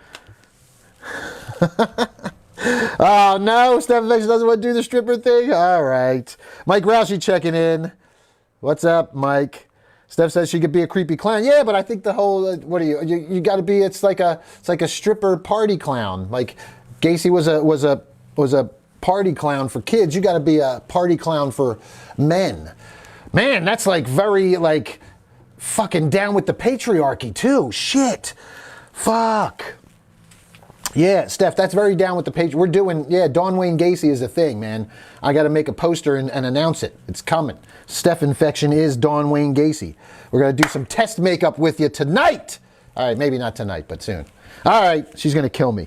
Oh, no, Steph Infection doesn't want to do the stripper thing? All right. Mike Rousey checking in. What's up, Mike? Steph says she could be a creepy clown. Yeah, but I think the whole, you got to be, it's like a stripper party clown. Like Gacy was a party clown for kids. You got to be a party clown for men. Man, that's like very like fucking down with the patriarchy too. Shit. Fuck. Yeah, Steph, that's very down with the page. We're doing, Don Wayne Gacy is a thing, man. I got to make a poster and announce it. It's coming. Steph Infection is Don Wayne Gacy. We're going to do some test makeup with you tonight. All right, maybe not tonight, but soon. All right, she's going to kill me.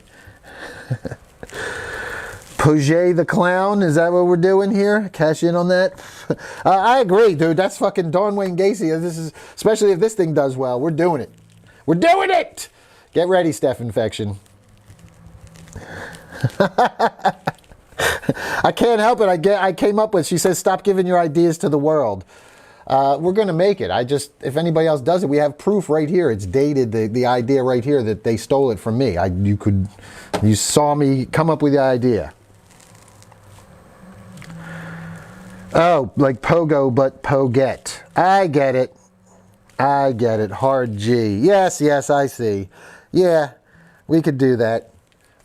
Poget the Clown, is that what we're doing here? Cash in on that? I agree, dude. That's fucking Don Wayne Gacy. This is, especially if this thing does well. We're doing it. We're doing it! Get ready, Steph Infection. I can't help it. I came up with, she says, stop giving your ideas to the world. We're going to make it. If anybody else does it, we have proof right here. It's dated, the idea right here that they stole it from me. You saw me come up with the idea. Oh, like Pogo, but Poget. I get it. I get it. Hard G. Yes, I see. Yeah, we could do that.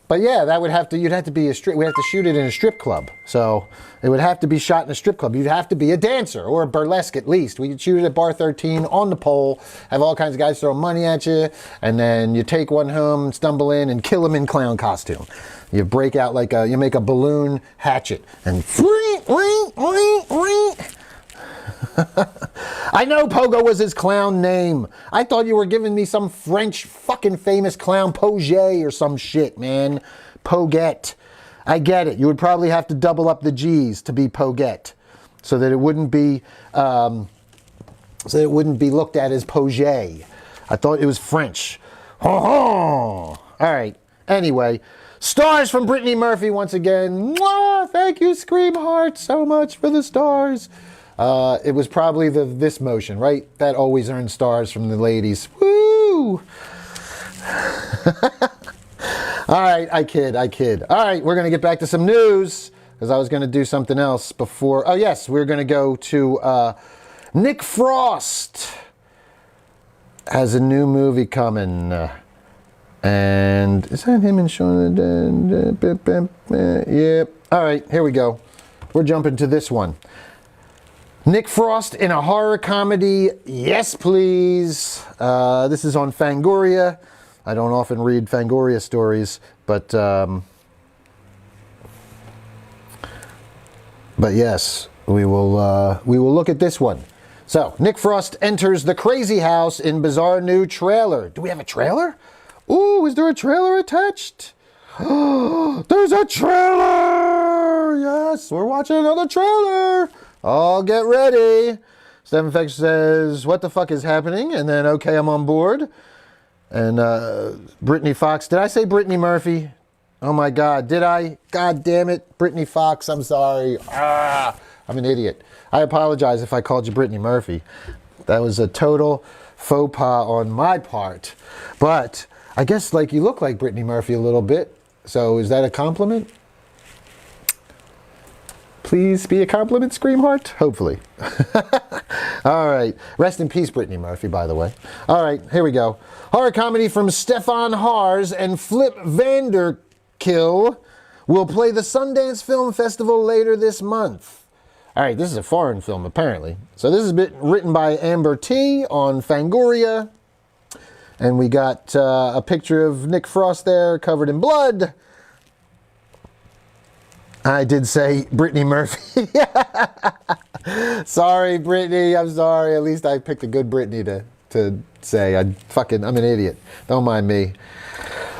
But yeah, that would have to, you'd have to be we have to shoot it in a strip club. So it would have to be shot in a strip club. You'd have to be a dancer or a burlesque at least. We could shoot it at Bar 13 on the pole, have all kinds of guys throw money at you, and then you take one home, stumble in, and kill him in clown costume. You break out like you make a balloon hatchet and I know Pogo was his clown name. I thought you were giving me some French fucking famous clown, Poget or some shit, man. Poget. I get it. You would probably have to double up the G's to be Poget, so that it wouldn't be looked at as Poget. I thought it was French. All right. Anyway, stars from Brittany Murphy once again. Mwah! Thank you, Scream Heart, so much for the stars. It was probably this motion, right? That always earns stars from the ladies. Woo! All right, I kid. All right, we're going to get back to some news, because I was going to do something else before. Oh, yes, we're going to go to Nick Frost has a new movie coming. And is that him and Sean? Yep. All right, here we go. We're jumping to this one. Nick Frost in a horror comedy, yes please. This is on Fangoria. I don't often read Fangoria stories, but yes, we will look at this one. So, Nick Frost enters the crazy house in bizarre new trailer. Do we have a trailer? Ooh, is there a trailer attached? There's a trailer! Yes, we're watching another trailer. All get ready. Stephen Feck says, what the fuck is happening? And then, okay, I'm on board. And Brittany Fox. Did I say Brittany Murphy? Oh my God, did I? God damn it. Brittany Fox, I'm sorry. I'm an idiot. I apologize if I called you Brittany Murphy. That was a total faux pas on my part. But I guess like you look like Brittany Murphy a little bit. So is that a compliment? Please be a compliment, Scream Heart? Hopefully. All right. Rest in peace, Brittany Murphy, by the way. All right, here we go. Horror comedy from Stefan Hars and Flip Vanderkill will play the Sundance Film Festival later this month. All right, this is a foreign film, apparently. So this has been written by Amber T. on Fangoria. And we got a picture of Nick Frost there covered in blood. I did say Brittany Murphy. Sorry, Brittany. I'm sorry. At least I picked a good Brittany to say. I'm an idiot. Don't mind me.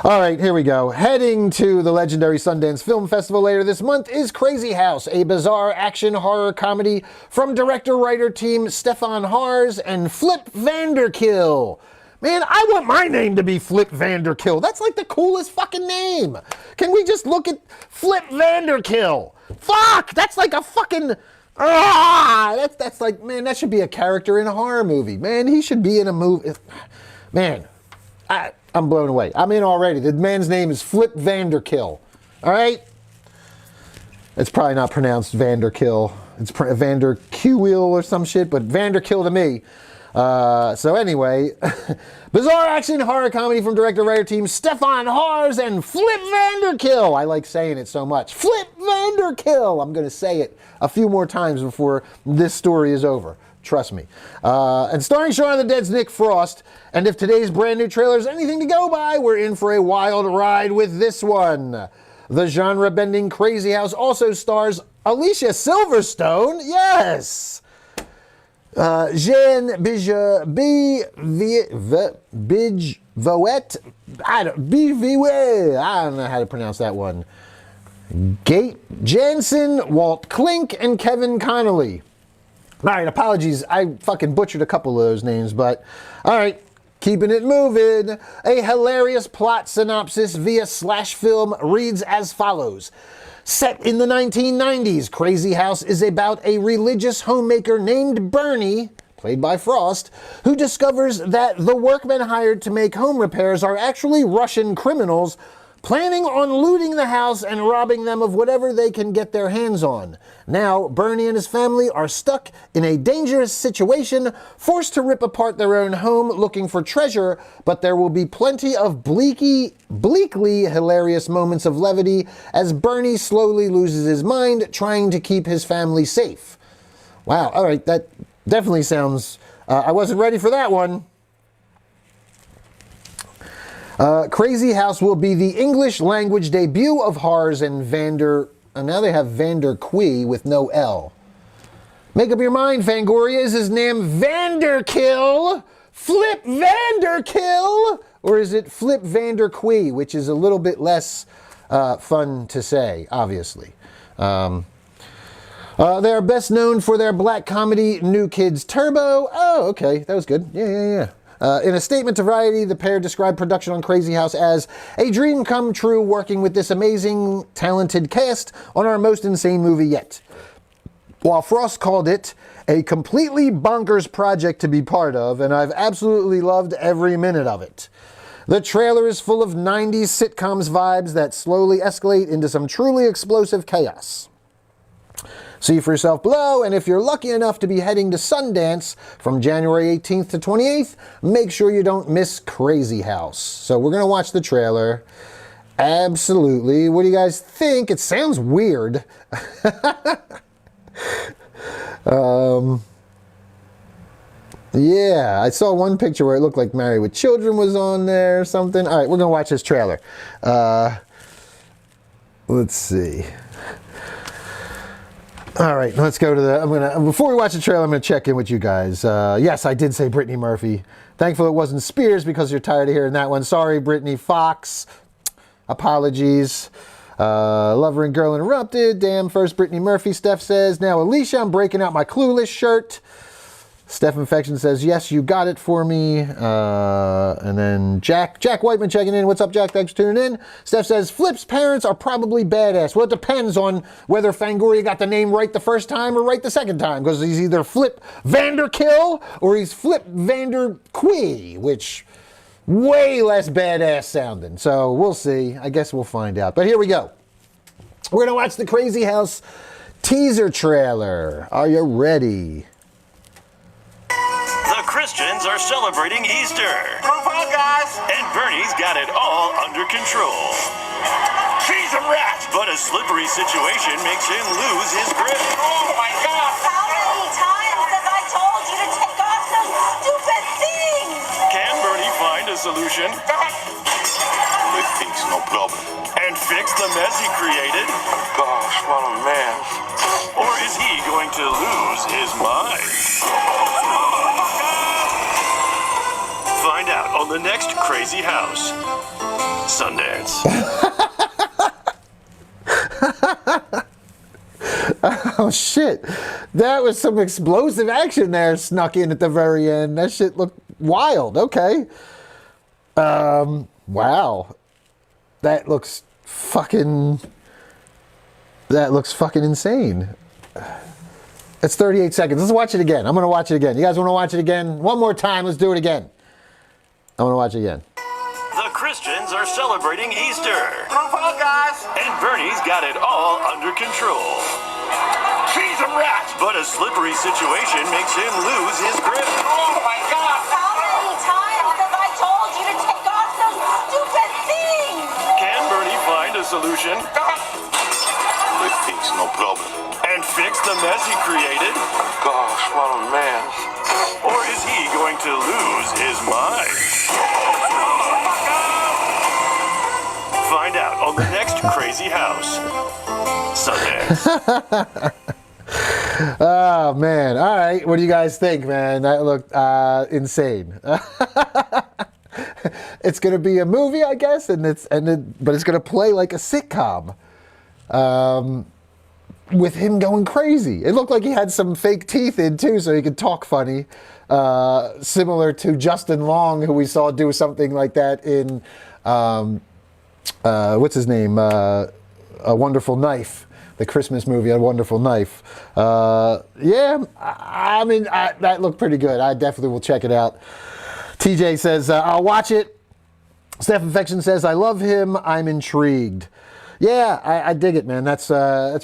All right, here we go. Heading to the legendary Sundance Film Festival later this month is Crazy House, a bizarre action horror comedy from director-writer team Stefan Hars and Flip Vanderkill. Man, I want my name to be Flip Vanderkill. That's like the coolest fucking name. Can we just look at Flip Vanderkill? Fuck! That's like a fucking... That's like, man, that should be a character in a horror movie. Man, he should be in a movie. Man, I'm blown away. I'm in already. The man's name is Flip Vanderkill. All right? It's probably not pronounced Vanderkill. It's Vanderkill or some shit, but Vanderkill to me. So anyway, bizarre action horror comedy from director-writer team Stefan Hars and Flip Vanderkill. I like saying it so much. Flip Vanderkill. I'm going to say it a few more times before this story is over. Trust me. And starring Shaun of the Dead's Nick Frost. And if today's brand new trailer is anything to go by, we're in for a wild ride with this one. The genre-bending Crazy House also stars Alicia Silverstone. Yes! Jean Bijvoet. I don't know how to pronounce that one. Gate Jansen, Walt Klink, and Kevin Connolly. All right, apologies. I fucking butchered a couple of those names, but all right, keeping it moving. A hilarious plot synopsis via Slash Film reads as follows. Set in the 1990s, Crazy House is about a religious homemaker named Bernie, played by Frost, who discovers that the workmen hired to make home repairs are actually Russian criminals planning on looting the house and robbing them of whatever they can get their hands on. Now, Bernie and his family are stuck in a dangerous situation, forced to rip apart their own home looking for treasure, but there will be plenty of bleakly hilarious moments of levity as Bernie slowly loses his mind trying to keep his family safe. Wow, all right, that definitely sounds... I wasn't ready for that one. Crazy House will be the English language debut of Hars and now they have Vanderquee with no L. Make up your mind, Fangoria. Is his name Vanderkill? Flip Vanderkill? Or is it Flip Vanderquee, which is a little bit less fun to say, obviously. They are best known for their black comedy New Kids Turbo. Oh, okay, that was good. Yeah. In a statement to Variety, the pair described production on Crazy House as a dream come true working with this amazing, talented cast on our most insane movie yet. While Frost called it a completely bonkers project to be part of, and I've absolutely loved every minute of it. The trailer is full of 90s sitcoms vibes that slowly escalate into some truly explosive chaos. See for yourself below, and if you're lucky enough to be heading to Sundance from January 18th to 28th, make sure you don't miss Crazy House. So we're going to watch the trailer. Absolutely. What do you guys think? It sounds weird. Yeah, I saw one picture where it looked like Married with Children was on there or something. All right, we're going to watch this trailer. Let's see. All right, let's go to the... Before we watch the trailer, I'm going to check in with you guys. Yes, I did say Brittany Murphy. Thankful it wasn't Spears because you're tired of hearing that one. Sorry, Brittany Fox. Apologies. Lover and Girl Interrupted. Damn, first Brittany Murphy, Steph says. Now, Alicia, I'm breaking out my Clueless shirt. Steph Infection says, yes, you got it for me. And then Jack Whiteman checking in. What's up, Jack? Thanks for tuning in. Steph says, Flip's parents are probably badass. Well, it depends on whether Fangoria got the name right the first time or right the second time, because he's either Flip Vanderkill or he's Flip Vanderquee, which way less badass sounding. So we'll see. I guess we'll find out. But here we go. We're going to watch the Crazy House teaser trailer. Are you ready? The Christians are celebrating Easter. Move on, guys. And Bernie's got it all under control. She's a rat. But a slippery situation makes him lose his grip. Oh, my God. How many times have I told you to take off those stupid things? Can Bernie find a solution? We think's no problem. And fix the mess he created? Gosh, what a mess. Or is he going to lose his mind? Find out on the next Crazy House. Sundance. Oh, shit. That was some explosive action there snuck in at the very end. That shit looked wild. Okay. Wow. That looks fucking insane. It's 38 seconds. Let's watch it again. I'm going to watch it again. You guys want to watch it again? One more time. Let's do it again. I want to watch it again. The Christians are celebrating Easter. Move on, guys. And Bernie's got it all under control. She's a rat. But a slippery situation makes him lose his grip. Oh, my God. How many times have I told you to take off those stupid things? Can Bernie find a solution? We think's no problem. And fix the mess he created? Gosh, what a mess. Or is he going to lose his mind? Find out on the next Crazy House. Sundance. Oh, man. All right. What do you guys think, man? That looked insane. It's going to be a movie, I guess, but it's going to play like a sitcom. With him going crazy. It looked like he had some fake teeth in too, so he could talk funny. Similar to Justin Long, who we saw do something like that in, what's his name? A Wonderful Knife. The Christmas movie, A Wonderful Knife. Yeah, I mean, that looked pretty good. I definitely will check it out. TJ says, I'll watch it. Steph Infection says, I love him. I'm intrigued. Yeah, I dig it, man. That's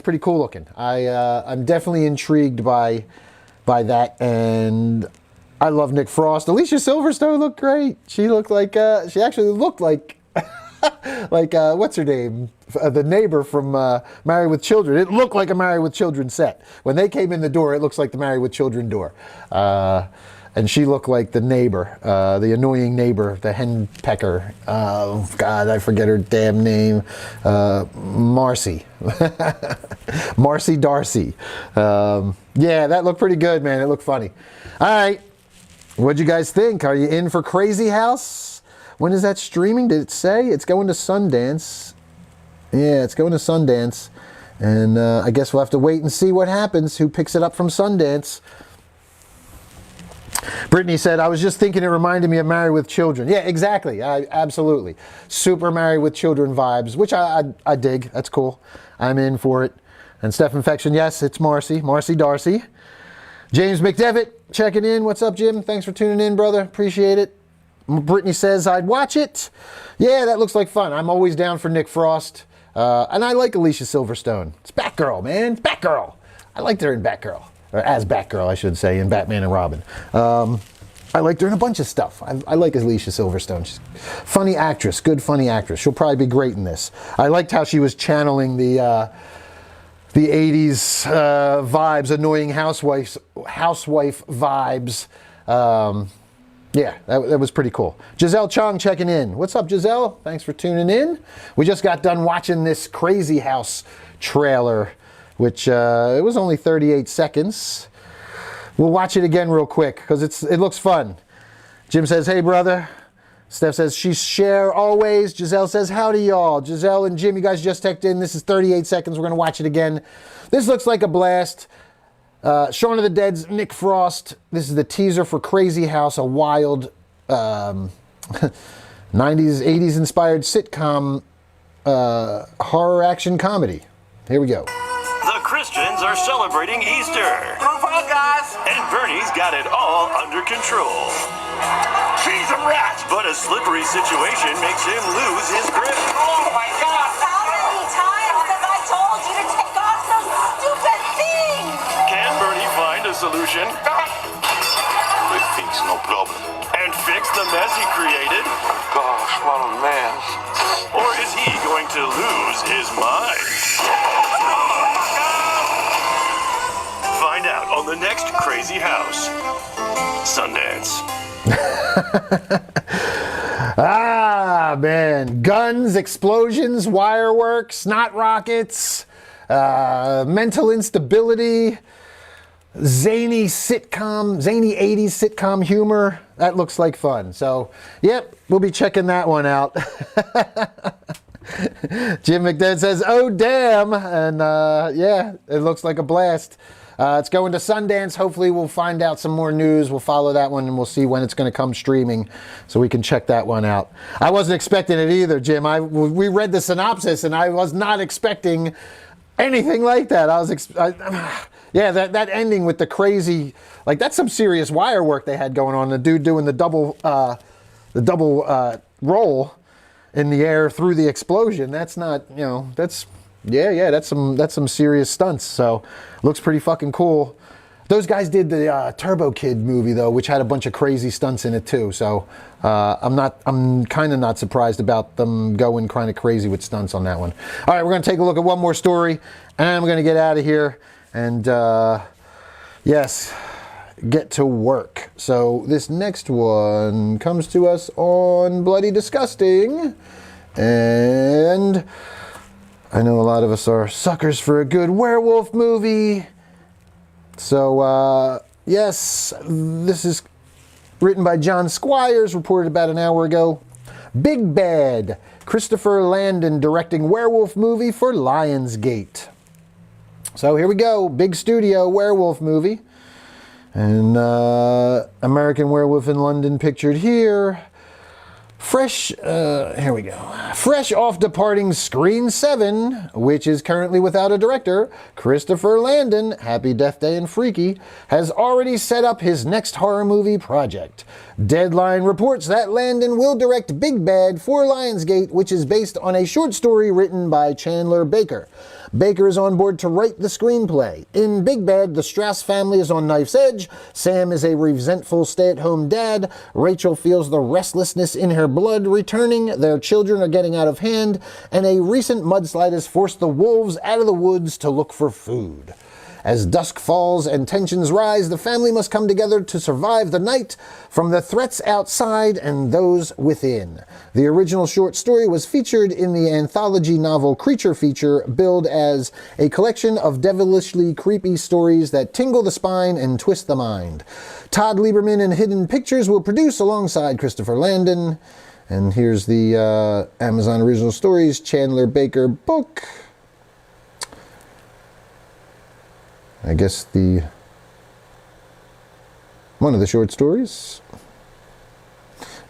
pretty cool looking. I'm definitely intrigued by that, and I love Nick Frost. Alicia Silverstone looked great. She looked like she actually looked like like what's her name, the neighbor from Married with Children. It looked like a Married with Children set. When they came in the door, it looks like the Married with Children door. And she looked like the neighbor, the annoying neighbor, the hen pecker. Oh, God, I forget her damn name. Marcy. Marcy Darcy. Yeah, that looked pretty good, man. It looked funny. All right. What'd you guys think? Are you in for Crazy House? When is that streaming? Did it say? It's going to Sundance. Yeah, it's going to Sundance. And I guess we'll have to wait and see what happens. Who picks it up from Sundance? Brittany said, I was just thinking it reminded me of Married with Children. Yeah, exactly. Absolutely. Super Married with Children vibes, which I dig. That's cool. I'm in for it. And Steph Infection, yes, it's Marcy. Marcy Darcy. James McDevitt checking in. What's up, Jim? Thanks for tuning in, brother. Appreciate it. Brittany says, I'd watch it. Yeah, that looks like fun. I'm always down for Nick Frost. And I like Alicia Silverstone. It's Batgirl, man. It's Batgirl. I liked her in Batgirl. Or as Batgirl, I should say, in Batman and Robin. I liked her in a bunch of stuff. I like Alicia Silverstone. She's a funny actress, good funny actress. She'll probably be great in this. I liked how she was channeling the 80s vibes, annoying housewife vibes Yeah, that was pretty cool. Giselle Chong checking in. What's up, Giselle? Thanks for tuning in. We just got done watching this Crazy House trailer, which it was only 38 seconds. We'll watch it again real quick because it looks fun. Jim says, hey, brother. Steph says, she's share always. Giselle says, howdy, y'all. Giselle and Jim, you guys just texted in. This is 38 seconds. We're going to watch it again. This looks like a blast. Shaun of the Dead's Nick Frost. This is the teaser for Crazy House, a wild 90s, 80s inspired sitcom horror action comedy. Here we go. The Christians are celebrating Easter. Move on, guys. And Bernie's got it all under control. He's a rat. But a slippery situation makes him lose his grip. Oh my God. How many times have I told you to take off those stupid things? Can Bernie find a solution We fix no problem. and fix the mess he created? Gosh, what a mess. Or is he going to lose his mind? Find out on the next Crazy House. Sundance. Ah, man. Guns, explosions, fireworks, snot rockets, mental instability, zany 80s sitcom humor. That looks like fun. So, yep, we'll be checking that one out. Jim McDead says, oh, damn. And, yeah, it looks like a blast. It's going to Sundance. Hopefully we'll find out some more news. We'll follow that one and we'll see when it's going to come streaming so we can check that one out. I wasn't expecting it either, Jim. We read the synopsis and I was not expecting anything like that. Yeah, that ending with the crazy, like that's some serious wire work they had going on. The dude doing the double roll in the air through the explosion. That's not, that's some serious stunts. So looks pretty fucking cool. Those guys did the Turbo Kid movie though, which had a bunch of crazy stunts in it too. So I'm kind of not surprised about them going kind of crazy with stunts on that one. All right, we're gonna take a look at one more story and we're gonna get out of here and yes, get to work. So this next one comes to us on Bloody Disgusting, and I know a lot of us are suckers for a good werewolf movie. So, yes, this is written by John Squires, reported about an hour ago. Big Bad, Christopher Landon directing werewolf movie for Lionsgate. So here we go, big studio werewolf movie. And American Werewolf in London pictured here. Here we go. Fresh off departing Screen 7, which is currently without a director, Christopher Landon, Happy Death Day and Freaky, has already set up his next horror movie project. Deadline reports that Landon will direct Big Bad for Lionsgate, which is based on a short story written by Chandler Baker. Baker is on board to write the screenplay. In Big Bad, the Strauss family is on knife's edge. Sam is a resentful stay-at-home dad. Rachel feels the restlessness in her blood returning. Their children are getting out of hand. And a recent mudslide has forced the wolves out of the woods to look for food. As dusk falls and tensions rise, the family must come together to survive the night from the threats outside and those within. The original short story was featured in the anthology novel Creature Feature, billed as a collection of devilishly creepy stories that tingle the spine and twist the mind. Todd Lieberman and Hidden Pictures will produce alongside Christopher Landon. And here's the Amazon Original Stories Chandler Baker book. I guess one of the short stories.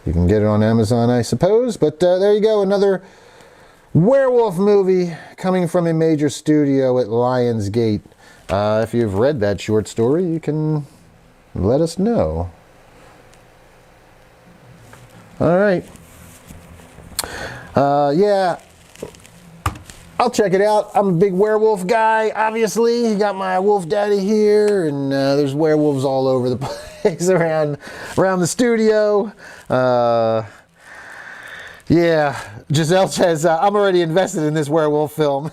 You can get it on Amazon, I suppose. But there you go, another werewolf movie coming from a major studio at Lionsgate. If you've read that short story, you can let us know. All right. Yeah. I'll check it out. I'm a big werewolf guy, obviously. Got my wolf daddy here, and there's werewolves all over the place around the studio. Yeah, Giselle says, I'm already invested in this werewolf film.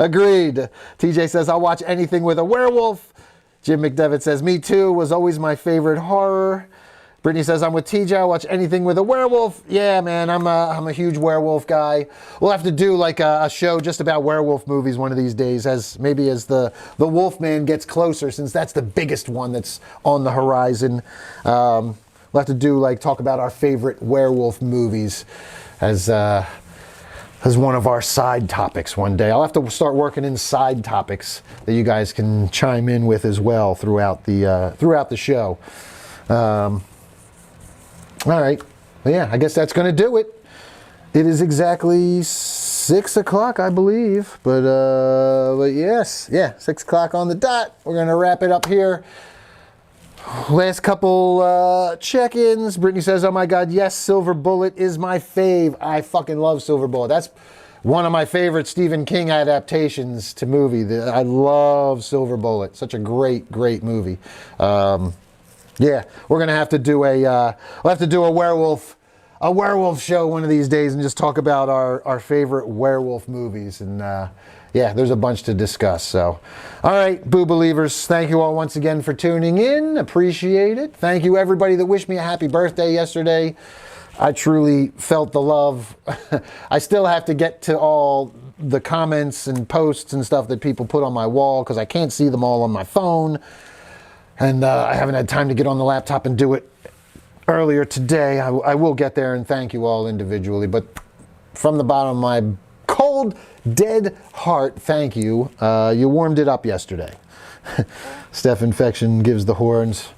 Agreed. TJ says, I'll watch anything with a werewolf. Jim McDevitt says, me too, was always my favorite horror. Brittany says, I'm with TJ. I watch anything with a werewolf. Yeah, man, I'm a huge werewolf guy. We'll have to do like a show just about werewolf movies one of these days, as the Wolfman gets closer, since that's the biggest one that's on the horizon. We'll have to do like talk about our favorite werewolf movies as one of our side topics one day. I'll have to start working in side topics that you guys can chime in with as well throughout the show. All right. Well, yeah, I guess that's going to do it. It is exactly 6 o'clock, I believe. But yes, 6 o'clock on the dot. We're going to wrap it up here. Last couple check-ins. Brittany says, oh my God, yes, Silver Bullet is my fave. I fucking love Silver Bullet. That's one of my favorite Stephen King adaptations to movie. I love Silver Bullet. Such a great, great movie. Yeah, we're gonna have to do we'll have to do a werewolf show one of these days and just talk about our favorite werewolf movies. And yeah, there's a bunch to discuss. So, all right, Boo Believers, thank you all once again for tuning in. Appreciate it. Thank you everybody that wished me a happy birthday yesterday. I truly felt the love. I still have to get to all the comments and posts and stuff that people put on my wall because I can't see them all on my phone. And I haven't had time to get on the laptop and do it earlier today. I will get there and thank you all individually. But from the bottom of my cold, dead heart, thank you. You warmed it up yesterday. Steph Infection gives the horns.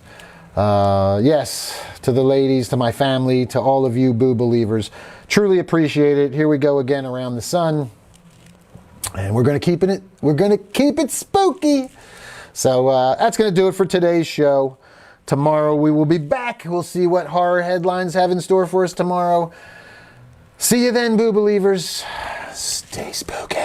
Yes, to the ladies, to my family, to all of you Boo Believers. Truly appreciate it. Here we go again around the sun. And we're going to keep it spooky. So that's going to do it for today's show. Tomorrow we will be back. We'll see what horror headlines have in store for us tomorrow. See you then, Boo Believers. Stay spooky.